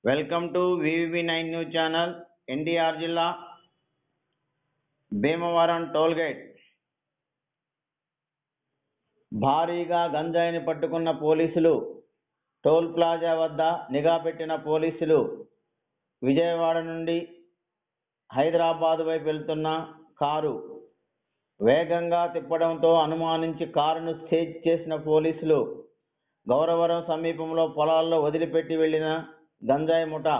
Welcome to VVB9 news channel. NTR జిల్లా Bhimavaram tollgate భారీగా గంజాయిని పట్టుకున్న పోలీసులు. టోల్ ప్లాజా వద్ద నిఘా పెట్టిన పోలీసులు విజయవాడ నుండి హైదరాబాద్ వైపు వెళ్తున్న కారు వేగంగా తిప్పడంతో అనుమానించి కారును సీజ్ చేసిన పోలీసులు గౌరవరం సమీపంలో పొలాల్లో వదిలిపెట్టి వెళ్లిన గంజాయి ముఠా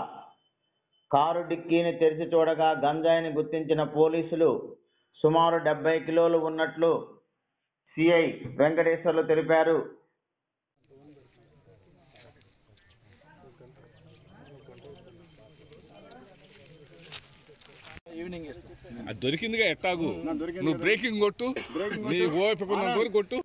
కారు డిక్కీని తెరిచి చూడగా గంజాయిని గుర్తించిన పోలీసులు సుమారు 70 కిలోలు ఉన్నట్లు సిఐ వెంకటేశ్వర్లు తెలిపారు. అది దొరికిందిగా ఎట్టాగు నువ్వు బ్రేకింగ్ కొట్టు, నీ ఓపిక కొట్టు.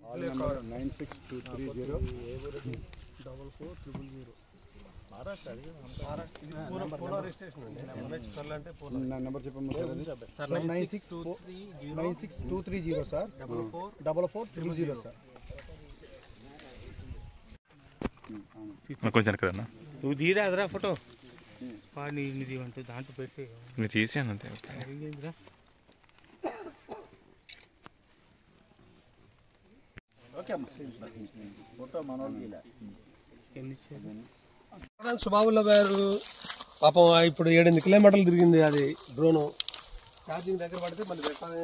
9623 సార్ 4400 సార్. కొంచెం కదన్నా నువ్వు తీరాదురా ఫోటో ఇది అంటే దాంట్లో పెట్టి నేను తీసాను అంతే. సుబాబుల్లో గారు పాపం ఇప్పుడు 7 కిలోమీటర్లు తిరిగింది అది డ్రోను. ఛార్జింగ్ దగ్గర పడితే మళ్ళీ పెట్టాలి.